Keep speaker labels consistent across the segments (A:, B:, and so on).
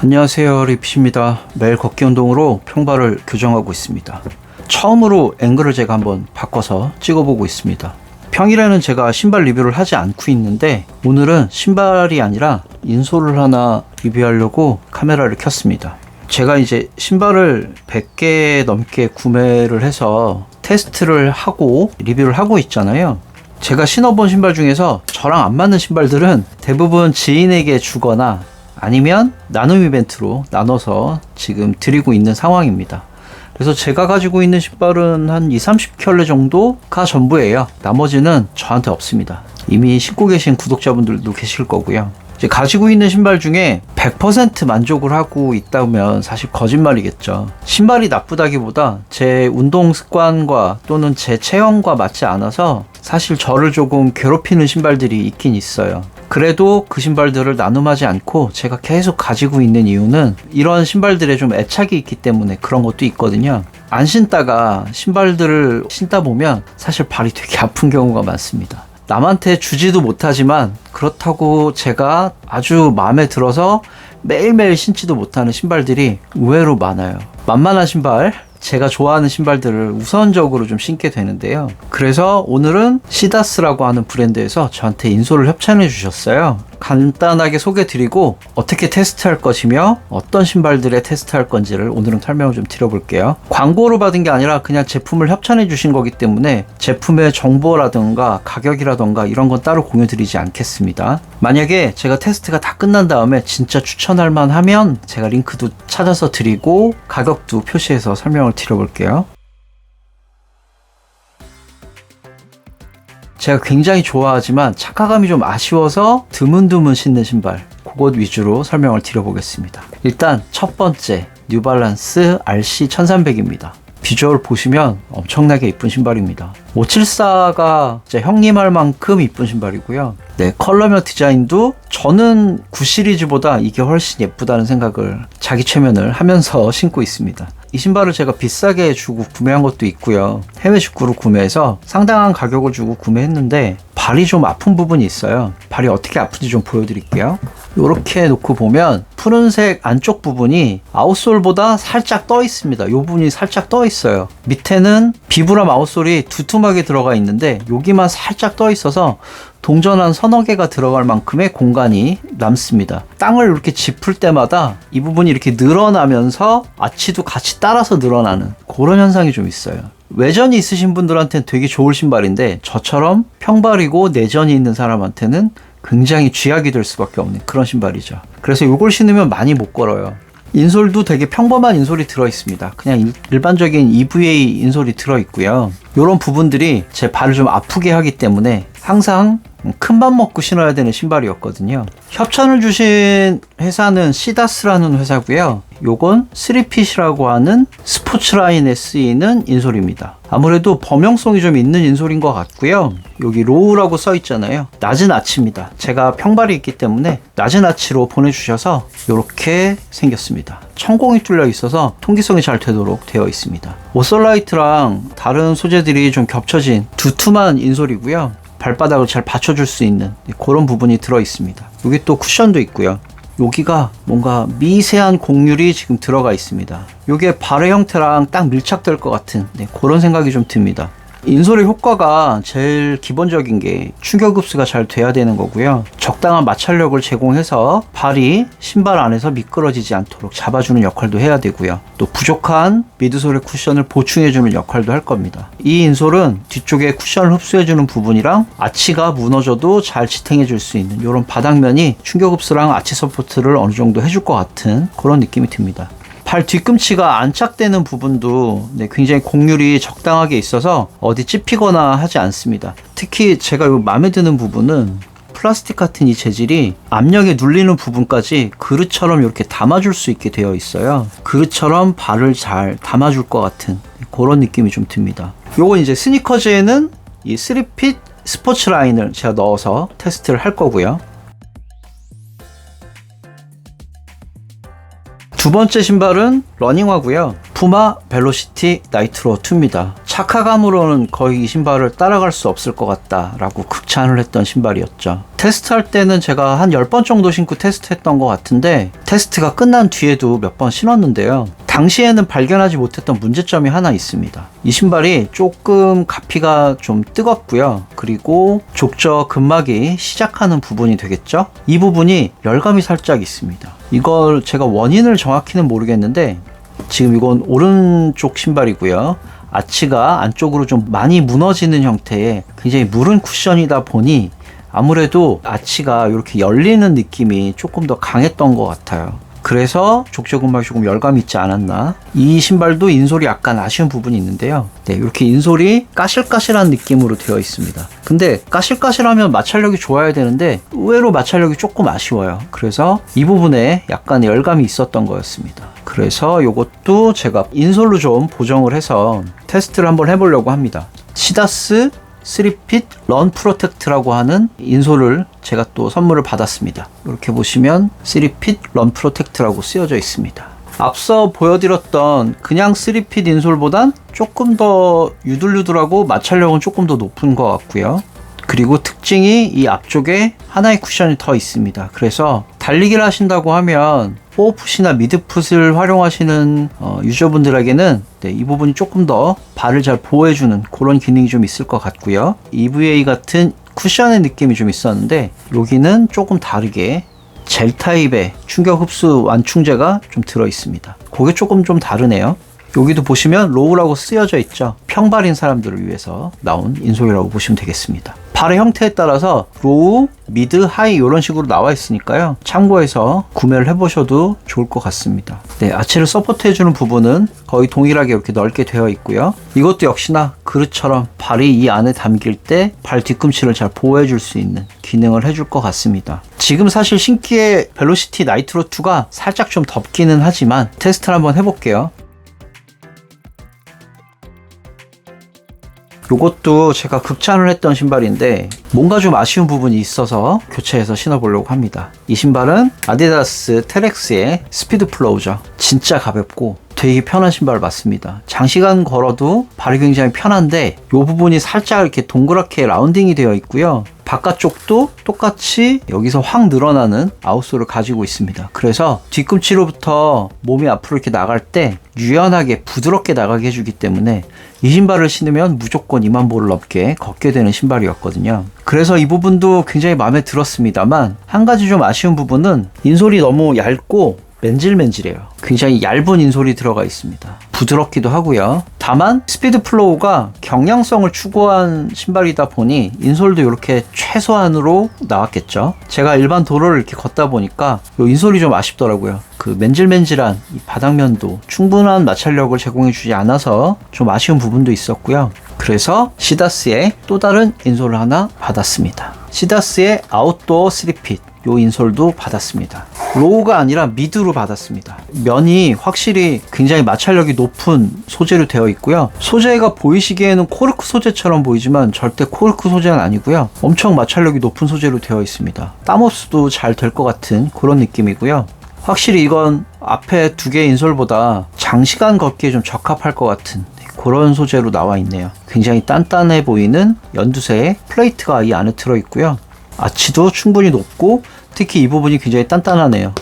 A: 안녕하세요, 리핏입니다. 매일 걷기 운동으로 평발을 교정하고 있습니다. 처음으로 앵글을 제가 한번 바꿔서 찍어보고 있습니다. 평일에는 제가 신발 리뷰를 하지 않고 있는데 오늘은 신발이 아니라 인솔을 하나 리뷰하려고 카메라를 켰습니다. 제가 이제 신발을 100개 넘게 구매를 해서 테스트를 하고 리뷰를 하고 있잖아요. 제가 신어본 신발 중에서 저랑 안 맞는 신발들은 대부분 지인에게 주거나 아니면 나눔 이벤트로 나눠서 지금 드리고 있는 상황입니다. 그래서 제가 가지고 있는 신발은 한 20-30켤레 정도가 전부예요. 나머지는 저한테 없습니다. 이미 신고 계신 구독자분들도 계실 거고요. 이제 가지고 있는 신발 중에 100% 만족을 하고 있다면 사실 거짓말이겠죠. 신발이 나쁘다기보다 제 운동 습관과 또는 제 체형과 맞지 않아서 사실 저를 조금 괴롭히는 신발들이 있긴 있어요. 그래도 그 신발들을 나눔하지 않고 제가 계속 가지고 있는 이유는 이런 신발들에 좀 애착이 있기 때문에 그런 것도 있거든요. 안 신다가 신발들을 신다 보면 사실 발이 되게 아픈 경우가 많습니다. 남한테 주지도 못하지만 그렇다고 제가 아주 마음에 들어서 매일매일 신지도 못하는 신발들이 의외로 많아요. 만만한 신발, 제가 좋아하는 신발들을 우선적으로 좀 신게 되는데요. 그래서 오늘은 시다스라고 하는 브랜드에서 저한테 인솔을 협찬해 주셨어요. 간단하게 소개 드리고 어떻게 테스트할 것이며 어떤 신발들에 테스트할 건지를 오늘은 설명을 좀 드려볼게요. 광고로 받은 게 아니라 그냥 제품을 협찬해 주신 거기 때문에 제품의 정보라든가 가격이라든가 이런 건 따로 공유 드리지 않겠습니다. 만약에 제가 테스트가 다 끝난 다음에 진짜 추천할 만하면 제가 링크도 찾아서 드리고 가격도 표시해서 설명을 드려볼게요. 제가 굉장히 좋아하지만 착화감이 좀 아쉬워서 드문드문 신는 신발, 그것 위주로 설명을 드려보겠습니다. 일단 첫 번째 뉴발란스 RC1300입니다. 비주얼 보시면 엄청나게 이쁜 신발입니다. 574가 형님 할 만큼 이쁜 신발이고요. 네, 컬러며 디자인도 저는 9 시리즈보다 이게 훨씬 예쁘다는 생각을 자기 최면을 하면서 신고 있습니다. 이 신발을 제가 비싸게 주고 구매한 것도 있고요. 해외 직구로 구매해서 상당한 가격을 주고 구매했는데 발이 좀 아픈 부분이 있어요. 발이 어떻게 아픈지 좀 보여드릴게요. 이렇게 놓고 보면 푸른색 안쪽 부분이 아웃솔보다 살짝 떠 있습니다. 이 부분이 살짝 떠 있어요. 밑에는 비브람 아웃솔이 두툼하게 들어가 있는데 여기만 살짝 떠 있어서 동전 한 서너 개가 들어갈 만큼의 공간이 남습니다. 땅을 이렇게 짚을 때마다 이 부분이 이렇게 늘어나면서 아치도 같이 따라서 늘어나는 그런 현상이 좀 있어요. 외전이 있으신 분들한테는 되게 좋을 신발인데 저처럼 평발이고 내전이 있는 사람한테는 굉장히 쥐약이 될 수밖에 없는 그런 신발이죠. 그래서 이걸 신으면 많이 못 걸어요. 인솔도 되게 평범한 인솔이 들어있습니다. 그냥 일반적인 EVA 인솔이 들어있고요. 이런 부분들이 제 발을 좀 아프게 하기 때문에 항상 큰맘 먹고 신어야 되는 신발이었거든요. 협찬을 주신 회사는 시다스라는 회사고요. 요건 3핏이라고 하는 스포츠라인에 쓰이는 인솔입니다. 아무래도 범용성이 좀 있는 인솔인 것 같고요. 여기 로우라고 써 있잖아요. 낮은 아치입니다. 제가 평발이 있기 때문에 낮은 아치로 보내주셔서 이렇게 생겼습니다. 천공이 뚫려 있어서 통기성이 잘 되도록 되어 있습니다. 오설라이트랑 다른 소재들이 좀 겹쳐진 두툼한 인솔이고요. 발바닥을 잘 받쳐줄 수 있는 그런 부분이 들어 있습니다. 여기 또 쿠션도 있고요. 여기가 뭔가 미세한 곡률이 지금 들어가 있습니다. 이게 발의 형태랑 딱 밀착될 것 같은 그런 생각이 좀 듭니다. 인솔의 효과가 제일 기본적인 게 충격 흡수가 잘 돼야 되는 거고요. 적당한 마찰력을 제공해서 발이 신발 안에서 미끄러지지 않도록 잡아주는 역할도 해야 되고요. 또 부족한 미드솔의 쿠션을 보충해주는 역할도 할 겁니다. 이 인솔은 뒤쪽에 쿠션을 흡수해주는 부분이랑 아치가 무너져도 잘 지탱해줄 수 있는 이런 바닥면이 충격 흡수랑 아치 서포트를 어느 정도 해줄 것 같은 그런 느낌이 듭니다. 발 뒤꿈치가 안착되는 부분도 굉장히 곡률이 적당하게 있어서 어디 찝히거나 하지 않습니다. 특히 제가 마음에 드는 부분은 플라스틱 같은 이 재질이 압력에 눌리는 부분까지 그릇처럼 이렇게 담아줄 수 있게 되어 있어요. 그릇처럼 발을 잘 담아줄 것 같은 그런 느낌이 좀 듭니다. 요건 이제 스니커즈에는 이 3핏 스포츠 라인을 제가 넣어서 테스트를 할 거고요. 두 번째 신발은 러닝화고요. 푸마 벨로시티 나이트로 2입니다. 착화감으로는 거의 이 신발을 따라갈 수 없을 것 같다라고 극찬을 했던 신발이었죠. 테스트할 때는 제가 한 10번 정도 신고 테스트했던 것 같은데 테스트가 끝난 뒤에도 몇 번 신었는데요. 당시에는 발견하지 못했던 문제점이 하나 있습니다. 이 신발이 조금 가피가 좀 뜨겁고요. 그리고 족저 근막이 시작하는 부분이 되겠죠? 이 부분이 열감이 살짝 있습니다. 이걸 제가 원인을 정확히는 모르겠는데 지금 이건 오른쪽 신발이고요. 아치가 안쪽으로 좀 많이 무너지는 형태의 굉장히 무른 쿠션이다 보니 아무래도 아치가 이렇게 열리는 느낌이 조금 더 강했던 것 같아요. 그래서 족저 근막이 조금 열감이 있지 않았나. 이 신발도 인솔이 약간 아쉬운 부분이 있는데요. 네, 이렇게 인솔이 까실까실한 느낌으로 되어 있습니다. 근데 까실까실하면 마찰력이 좋아야 되는데 의외로 마찰력이 조금 아쉬워요. 그래서 이 부분에 약간 열감이 있었던 거였습니다. 그래서 이것도 제가 인솔로 좀 보정을 해서 테스트를 한번 해보려고 합니다. 시다스 3핏 런 프로텍트라고 하는 인솔을 제가 또 선물을 받았습니다. 이렇게 보시면 3핏 런 프로텍트라고 쓰여져 있습니다. 앞서 보여드렸던 그냥 3핏 인솔보단 조금 더 유들유들하고 마찰력은 조금 더 높은 것 같고요. 그리고 특징이 이 앞쪽에 하나의 쿠션이 더 있습니다. 그래서 달리기를 하신다고 하면 포어풋이나 미드풋을 활용하시는 유저분들에게는 이 부분이 조금 더 발을 잘 보호해주는 그런 기능이 좀 있을 것 같고요. EVA 같은 쿠션의 느낌이 좀 있었는데 여기는 조금 다르게 젤 타입의 충격 흡수 완충제가 좀 들어 있습니다. 그게 조금 좀 다르네요. 여기도 보시면 로우라고 쓰여져 있죠. 평발인 사람들을 위해서 나온 인솔이라고 보시면 되겠습니다. 발의 형태에 따라서 로우, 미드, 하이 이런 식으로 나와 있으니까요. 참고해서 구매를 해보셔도 좋을 것 같습니다. 네, 아치를 서포트 해주는 부분은 거의 동일하게 이렇게 넓게 되어 있고요. 이것도 역시나 그릇처럼 발이 이 안에 담길 때 발 뒤꿈치를 잘 보호해줄 수 있는 기능을 해줄 것 같습니다. 지금 사실 신기의 벨로시티 나이트로 2가 살짝 좀 덥기는 하지만 테스트를 한번 해볼게요. 이것도 제가 극찬을 했던 신발인데 뭔가 좀 아쉬운 부분이 있어서 교체해서 신어보려고 합니다. 이 신발은 아디다스 테렉스의 스피드 플로우죠. 진짜 가볍고 되게 편한 신발 맞습니다. 장시간 걸어도 발이 굉장히 편한데 이 부분이 살짝 이렇게 동그랗게 라운딩이 되어 있고요. 바깥쪽도 똑같이 여기서 확 늘어나는 아웃솔을 가지고 있습니다. 그래서 뒤꿈치로부터 몸이 앞으로 이렇게 나갈 때 유연하게 부드럽게 나가게 해주기 때문에 이 신발을 신으면 무조건 2만 보를 넘게 걷게 되는 신발이었거든요. 그래서 이 부분도 굉장히 마음에 들었습니다만 한 가지 좀 아쉬운 부분은 인솔이 너무 얇고 맨질맨질해요. 굉장히 얇은 인솔이 들어가 있습니다. 부드럽기도 하고요. 다만 스피드 플로우가 경량성을 추구한 신발이다 보니 인솔도 이렇게 최소한으로 나왔겠죠. 제가 일반 도로를 이렇게 걷다 보니까 이 인솔이 좀 아쉽더라고요. 그 맨질맨질한 이 바닥면도 충분한 마찰력을 제공해주지 않아서 좀 아쉬운 부분도 있었고요. 그래서 시다스의 또 다른 인솔을 하나 받았습니다. 시다스의 아웃도어 3핏 요 인솔도 받았습니다. 로우가 아니라 미드로 받았습니다. 면이 확실히 굉장히 마찰력이 높은 소재로 되어 있고요. 소재가 보이시기에는 코르크 소재처럼 보이지만 절대 코르크 소재는 아니고요. 엄청 마찰력이 높은 소재로 되어 있습니다. 땀 흡수도 잘 될 것 같은 그런 느낌이고요. 확실히 이건 앞에 두 개의 인솔보다 장시간 걷기에 좀 적합할 것 같은 그런 소재로 나와 있네요. 굉장히 단단해 보이는 연두색의 플레이트가 이 안에 들어있고요. 아치도 충분히 높고 특히 이 부분이 굉장히 단단하네요.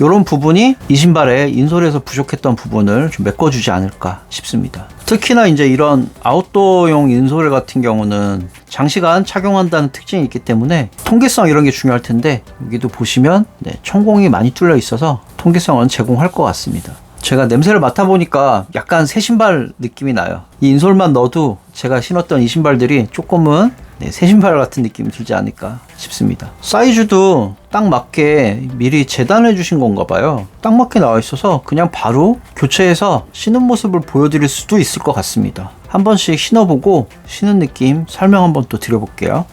A: 이런 부분이 이 신발의 인솔에서 부족했던 부분을 좀 메꿔주지 않을까 싶습니다. 특히나 이제 이런 아웃도어용 인솔 같은 경우는 장시간 착용한다는 특징이 있기 때문에 통기성 이런 게 중요할 텐데 여기도 보시면 천공이 많이 뚫려 있어서 통기성은 제공할 것 같습니다. 제가 냄새를 맡아보니까 약간 새 신발 느낌이 나요. 이 인솔만 넣어도 제가 신었던 이 신발들이 조금은 새 신발 같은 느낌이 들지 않을까 싶습니다. 사이즈도 딱 맞게 미리 재단해 주신 건가 봐요. 딱 맞게 나와 있어서 그냥 바로 교체해서 신은 모습을 보여드릴 수도 있을 것 같습니다. 한 번씩 신어보고 신은 느낌 설명 한번 또 드려볼게요.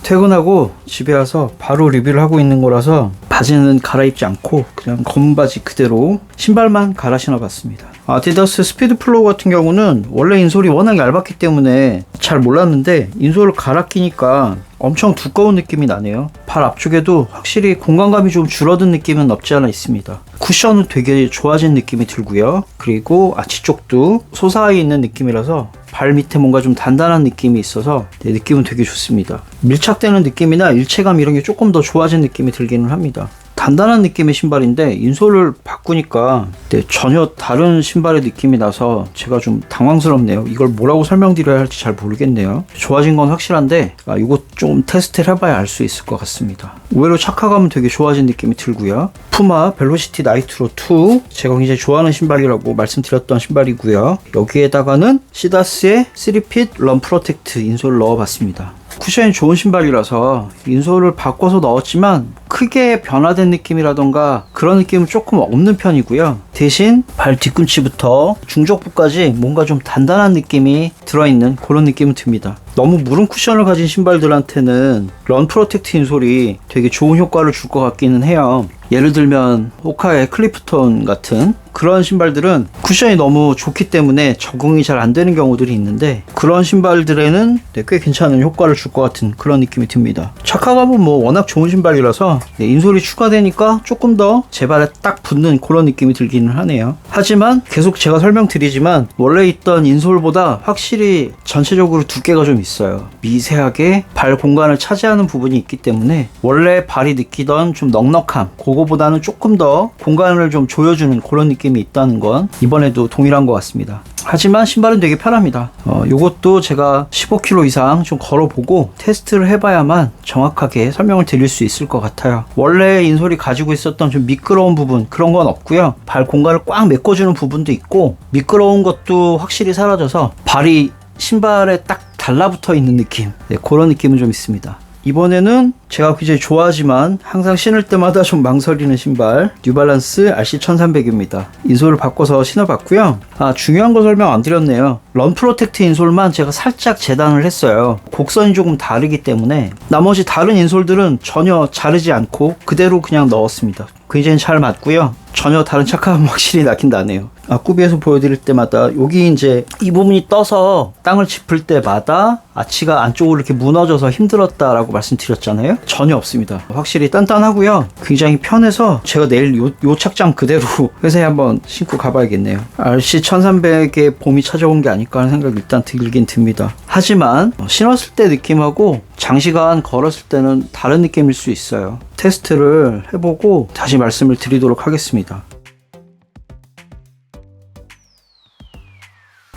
A: 퇴근하고 집에 와서 바로 리뷰를 하고 있는 거라서 바지는 갈아입지 않고 그냥 검은 바지 그대로 신발만 갈아 신어봤습니다. 아디다스 스피드 플로우 같은 경우는 원래 인솔이 워낙 얇았기 때문에 잘 몰랐는데 인솔을 갈아 끼니까 엄청 두꺼운 느낌이 나네요. 발 앞쪽에도 확실히 공간감이 좀 줄어든 느낌은 없지 않아 있습니다. 쿠션은 되게 좋아진 느낌이 들고요. 그리고 아치 쪽도 솟아있는 있는 느낌이라서 발 밑에 뭔가 좀 단단한 느낌이 있어서 느낌은 되게 좋습니다. 밀착되는 느낌이나 일체감 이런 게 조금 더 좋아진 느낌이 들기는 합니다. 단단한 느낌의 신발인데 인솔을 바꾸니까 전혀 다른 신발의 느낌이 나서 제가 좀 당황스럽네요. 이걸 뭐라고 설명드려야 할지 잘 모르겠네요. 좋아진 건 확실한데 이거 좀 테스트를 해봐야 알 수 있을 것 같습니다. 의외로 착화감은 되게 좋아진 느낌이 들고요. 푸마 벨로시티 나이트로 2 제가 굉장히 좋아하는 신발이라고 말씀드렸던 신발이고요. 여기에다가는 시다스의 3핏 런 프로텍트 인솔을 넣어봤습니다. 쿠션이 좋은 신발이라서 인솔을 바꿔서 넣었지만 크게 변화된 느낌이라던가 그런 느낌은 조금 없는 편이고요. 대신 발 뒤꿈치부터 중족부까지 뭔가 좀 단단한 느낌이 들어있는 그런 느낌은 듭니다. 너무 무른 쿠션을 가진 신발들한테는 런 프로텍트 인솔이 되게 좋은 효과를 줄 것 같기는 해요. 예를 들면 호카의 클리프톤 같은 그런 신발들은 쿠션이 너무 좋기 때문에 적응이 잘 안 되는 경우들이 있는데 그런 신발들에는 꽤 괜찮은 효과를 줄 것 같은 그런 느낌이 듭니다. 착화감은 뭐 워낙 좋은 신발이라서 인솔이 추가되니까 조금 더 제 발에 딱 붙는 그런 느낌이 들기는 하네요. 하지만 계속 제가 설명드리지만 원래 있던 인솔보다 확실히 전체적으로 두께가 좀 있어요. 미세하게 발 공간을 차지하는 부분이 있기 때문에 원래 발이 느끼던 좀 넉넉함 그거보다는 조금 더 공간을 좀 조여주는 그런 느낌이 있다는 건 이번에도 동일한 것 같습니다. 하지만 신발은 되게 편합니다. 요것도 제가 15km 이상 좀 걸어보고 테스트를 해봐야만 정확하게 설명을 드릴 수 있을 것 같아요. 원래 인솔이 가지고 있었던 좀 미끄러운 부분 그런 건 없고요. 발 공간을 꽉 메꿔주는 부분도 있고 미끄러운 것도 확실히 사라져서 발이 신발에 딱 달라붙어 있는 느낌 그런 느낌은 좀 있습니다. 이번에는 제가 굉장히 좋아하지만 항상 신을 때마다 좀 망설이는 신발 뉴발란스 RC1300입니다. 인솔을 바꿔서 신어봤고요. 중요한 거 설명 안 드렸네요. 런 프로텍트 인솔만 제가 살짝 재단을 했어요. 곡선이 조금 다르기 때문에 나머지 다른 인솔들은 전혀 자르지 않고 그대로 그냥 넣었습니다. 굉장히 잘 맞고요. 전혀 다른 착화감 확실히 나긴 나네요. 꾸비에서 보여드릴 때마다 여기 이제 이 부분이 떠서 땅을 짚을 때마다 아치가 안쪽으로 이렇게 무너져서 힘들었다라고 말씀드렸잖아요. 전혀 없습니다. 확실히 단단하고요. 굉장히 편해서 제가 내일 요 착장 그대로 회사에 한번 신고 가봐야겠네요. RC1300의 봄이 찾아온 게 아닐까 하는 생각이 일단 들긴 듭니다. 하지만 신었을 때 느낌하고 장시간 걸었을 때는 다른 느낌일 수 있어요. 테스트를 해보고 다시 말씀을 드리도록 하겠습니다.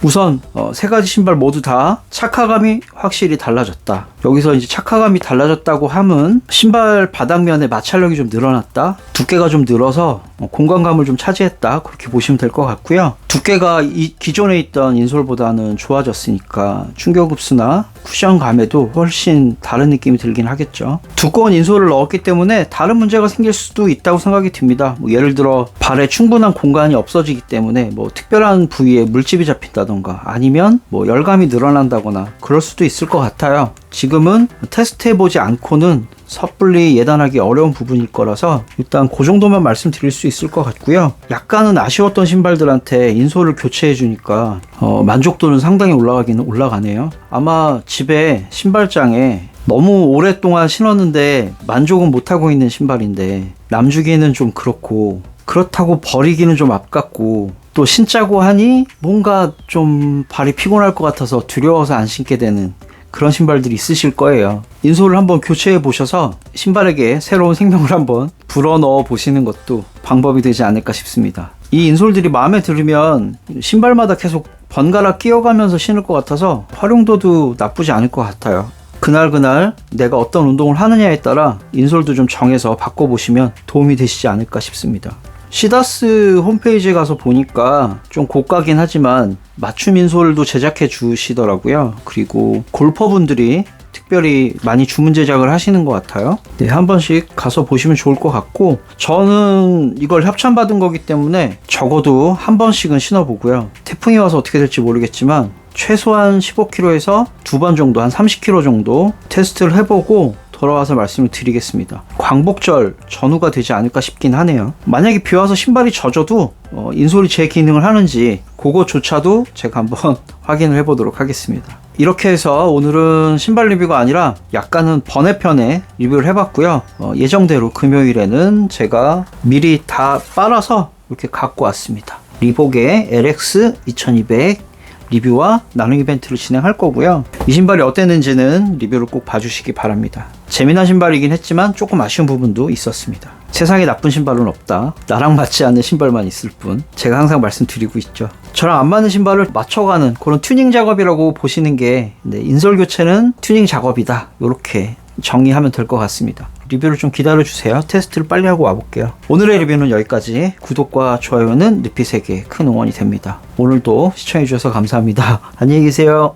A: 우선 세 가지 신발 모두 다 착화감이 확실히 달라졌다. 여기서 이제 착화감이 달라졌다고 함은 신발 바닥면에 마찰력이 좀 늘어났다. 두께가 좀 늘어서 공간감을 좀 차지했다. 그렇게 보시면 될 것 같고요. 두께가 이 기존에 있던 인솔보다는 좋아졌으니까 충격 흡수나 쿠션감에도 훨씬 다른 느낌이 들긴 하겠죠. 두꺼운 인솔을 넣었기 때문에 다른 문제가 생길 수도 있다고 생각이 듭니다. 예를 들어 발에 충분한 공간이 없어지기 때문에 특별한 부위에 물집이 잡힌다던가 아니면 열감이 늘어난다거나 그럴 수도 있을 것 같아요. 지금은 테스트해보지 않고는 섣불리 예단하기 어려운 부분일 거라서 일단 그 정도만 말씀드릴 수 있을 것 같고요. 약간은 아쉬웠던 신발들한테 인솔을 교체해주니까 만족도는 상당히 올라가기는 올라가네요. 아마 집에 신발장에 너무 오랫동안 신었는데 만족은 못하고 있는 신발인데 남주기는 좀 그렇다고 버리기는 좀 아깝고 또 신자고 하니 뭔가 좀 발이 피곤할 것 같아서 두려워서 안 신게 되는 그런 신발들이 있으실 거예요. 인솔을 한번 교체해 보셔서 신발에게 새로운 생명을 한번 불어넣어 보시는 것도 방법이 되지 않을까 싶습니다. 이 인솔들이 마음에 들으면 신발마다 계속 번갈아 끼워가면서 신을 것 같아서 활용도도 나쁘지 않을 것 같아요. 그날 내가 어떤 운동을 하느냐에 따라 인솔도 좀 정해서 바꿔보시면 도움이 되시지 않을까 싶습니다. 시다스 홈페이지에 가서 보니까 좀 고가긴 하지만 맞춤 인솔도 제작해 주시더라고요. 그리고 골퍼분들이 특별히 많이 주문 제작을 하시는 것 같아요. 한 번씩 가서 보시면 좋을 것 같고 저는 이걸 협찬받은 거기 때문에 적어도 한 번씩은 신어보고요. 태풍이 와서 어떻게 될지 모르겠지만 최소한 15km에서 2번 정도 한 30km 정도 테스트를 해보고 돌아와서 말씀을 드리겠습니다. 광복절 전후가 되지 않을까 싶긴 하네요. 만약에 비 와서 신발이 젖어도 인솔이 제 기능을 하는지 그거조차도 제가 한번 확인을 해보도록 하겠습니다. 이렇게 해서 오늘은 신발 리뷰가 아니라 약간은 번외편에 리뷰를 해봤고요. 예정대로 금요일에는 제가 미리 다 빨아서 이렇게 갖고 왔습니다. 리복의 LX 2200 리뷰와 나눔 이벤트를 진행할 거고요. 이 신발이 어땠는지는 리뷰를 꼭 봐주시기 바랍니다. 재미난 신발이긴 했지만 조금 아쉬운 부분도 있었습니다. 세상에 나쁜 신발은 없다. 나랑 맞지 않는 신발만 있을 뿐. 제가 항상 말씀드리고 있죠. 저랑 안 맞는 신발을 맞춰가는 그런 튜닝 작업이라고 보시는 게 인솔 교체는 튜닝 작업이다. 이렇게 정리하면 될 것 같습니다. 리뷰를 좀 기다려주세요. 테스트를 빨리 하고 와볼게요. 오늘의 리뷰는 여기까지. 구독과 좋아요는 늪이세계에 큰 응원이 됩니다. 오늘도 시청해주셔서 감사합니다. 안녕히 계세요.